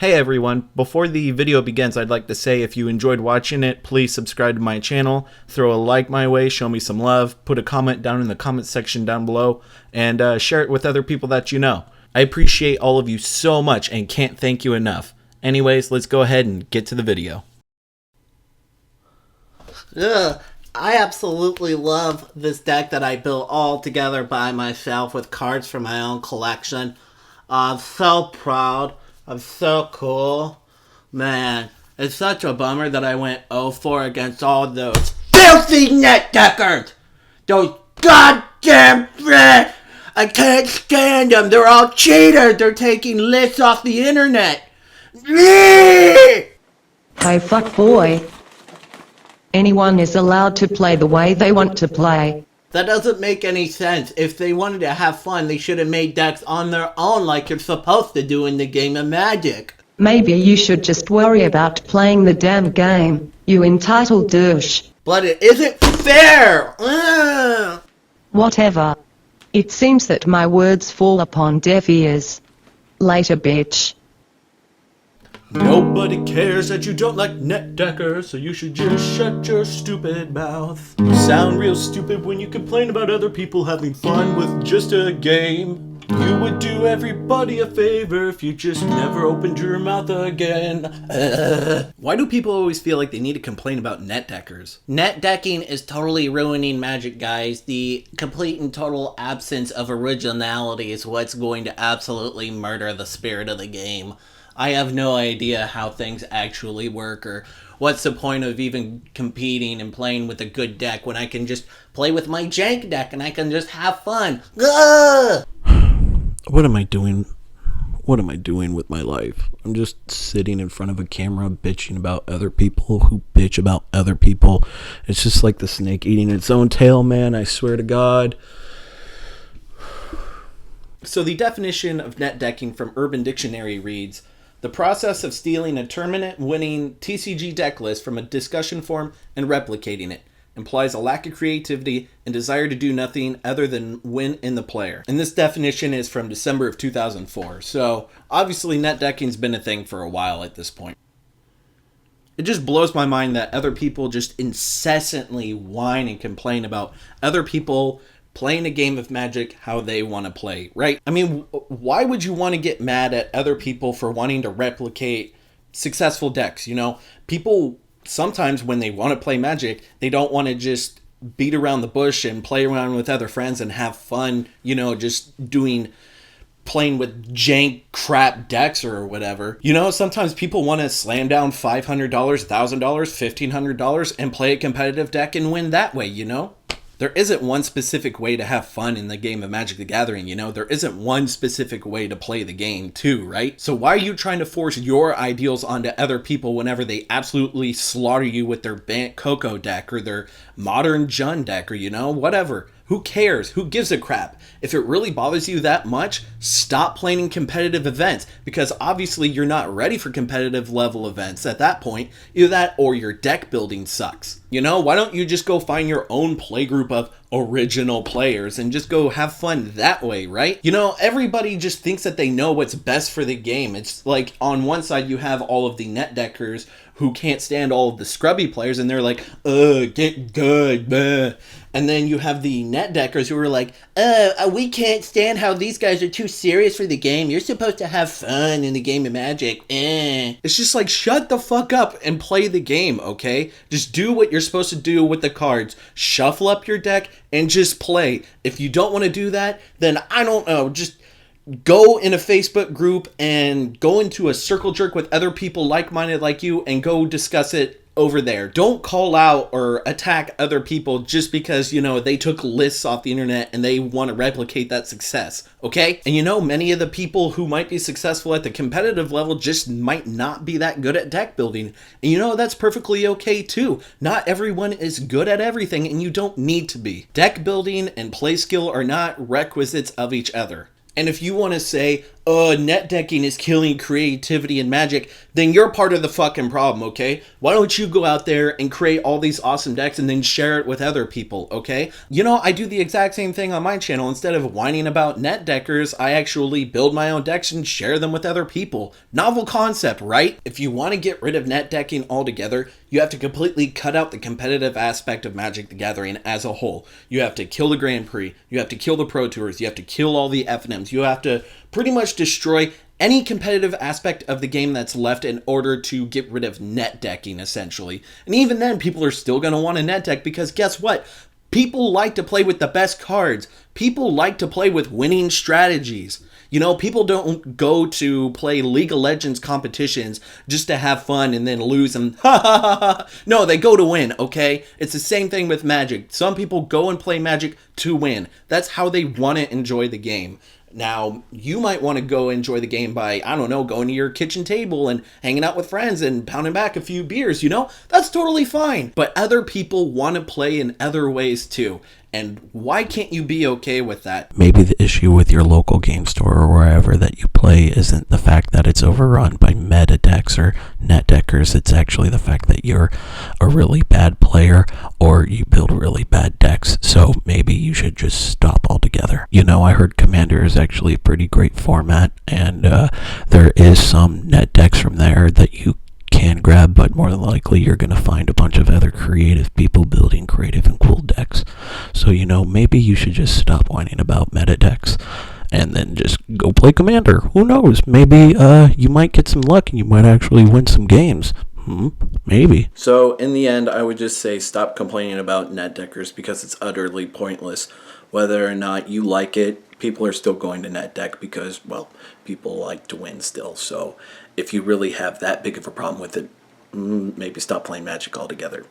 Hey everyone, before the video begins, I'd like to say if you enjoyed watching it, please subscribe to my channel, throw a like my way, show me some love, put a comment down in the comment section down below, and share it with other people that you know. I appreciate all of you so much and can't thank you enough. Anyways, let's go ahead and get to the video. Ugh, I absolutely love this deck that I built all together by myself with cards from my own collection. I'm so proud. I'm so cool. Man, it's such a bummer that I went 0-4 against all those filthy net deckers! Those goddamn brats! I can't stand them. They're all cheaters. They're taking lists off the internet. Hey, fuck boy. Anyone is allowed to play the way they want to play. That doesn't make any sense. If they wanted to have fun, they should have made decks on their own like you're supposed to do in the game of Magic. Maybe you should just worry about playing the damn game, you entitled douche. But it isn't fair! Ugh. Whatever. It seems that my words fall upon deaf ears. Later, bitch. Nobody cares that you don't like NetDecker, so you should just shut your stupid mouth. You sound real stupid when you complain about other people having fun with just a game. You would do everybody a favor if you just never opened your mouth again. Why do people always feel like they need to complain about NetDeckers? Netdecking is totally ruining Magic, guys. The complete and total absence of originality is what's going to absolutely murder the spirit of the game. I have no idea how things actually work, or what's the point of even competing and playing with a good deck when I can just play with my jank deck and I can just have fun. Ugh! What am I doing? What am I doing with my life? I'm just sitting in front of a camera bitching about other people who bitch about other people. It's just like the snake eating its own tail, man. I swear to God. So the definition of net decking from Urban Dictionary reads, the process of stealing a tournament-winning TCG deck list from a discussion forum and replicating it implies a lack of creativity and desire to do nothing other than win in the player. And this definition is from December of 2004. So obviously net decking's been a thing for a while at this point. It just blows my mind that other people just incessantly whine and complain about other people playing a game of Magic how they want to play, right? I mean, why would you want to get mad at other people for wanting to replicate successful decks? You know, people sometimes when they want to play Magic, they don't want to just beat around the bush and play around with other friends and have fun, you know, just playing with jank crap decks or whatever. You know, sometimes people want to slam down $500, $1,000, $1,500 and play a competitive deck and win that way, you know? There isn't one specific way to have fun in the game of Magic the Gathering, you know? There isn't one specific way to play the game too, right? So why are you trying to force your ideals onto other people whenever they absolutely slaughter you with their Bant Coco deck or their Modern Jund deck or, you know, whatever? Who cares? Who gives a crap? If it really bothers you that much, stop playing in competitive events, because obviously you're not ready for competitive level events at that point. Either that or your deck building sucks. You know, why don't you just go find your own playgroup of original players and just go have fun that way, right? You know, everybody just thinks that they know what's best for the game. It's like on one side you have all of the net deckers who can't stand all of the scrubby players and they're like, get good, bleh. And then you have the net deckers who are like, we can't stand how these guys are too serious for the game. You're supposed to have fun in the game of Magic. It's just like, shut the fuck up and play the game, okay? Just do what you're supposed to do with the cards. Shuffle up your deck and just play. If you don't want to do that, then I don't know, just go in a Facebook group and go into a circle jerk with other people like-minded like you and go discuss it over there. Don't call out or attack other people just because, you know, they took lists off the internet and they want to replicate that success, okay? And you know, many of the people who might be successful at the competitive level just might not be that good at deck building. And you know, that's perfectly okay too. Not everyone is good at everything and you don't need to be. Deck building and play skill are not requisites of each other. And if you want to say, net decking is killing creativity and Magic, then you're part of the fucking problem, okay? Why don't you go out there and create all these awesome decks and then share it with other people, okay? You know, I do the exact same thing on my channel. Instead of whining about net deckers, I actually build my own decks and share them with other people. Novel concept, right? If you want to get rid of net decking altogether, you have to completely cut out the competitive aspect of Magic the Gathering as a whole. You have to kill the Grand Prix, you have to kill the Pro Tours, you have to kill all the FNMs, you have to pretty much destroy any competitive aspect of the game that's left in order to get rid of net decking, essentially. And even then, people are still going to want a net deck because guess what? People like to play with the best cards. People like to play with winning strategies. You know, people don't go to play League of Legends competitions just to have fun and then lose and ha ha ha ha. No, they go to win, okay? It's the same thing with Magic. Some people go and play Magic to win. That's how they want to enjoy the game. Now, you might want to go enjoy the game by, I don't know, going to your kitchen table and hanging out with friends and pounding back a few beers, you know? That's totally fine. But other people want to play in other ways too. And why can't you be okay with that? Maybe the issue with your local game store or wherever that you play isn't the fact that it's overrun by meta decks or net deckers. It's actually the fact that you're a really bad player or you build really bad decks. So maybe you should just stop altogether. You know, I heard Commander is actually a pretty great format, and there is some net decks from there that you can grab, but more than likely you're going to find a bunch of other creative people building creative and cool decks. So, you know, maybe you should just stop whining about meta decks and then just go play Commander. Who knows? Maybe you might get some luck and you might actually win some games. Maybe. So, in the end, I would just say stop complaining about net deckers because it's utterly pointless. Whether or not you like it, people are still going to net deck because, well, people like to win still. So, if you really have that big of a problem with it, maybe stop playing Magic altogether.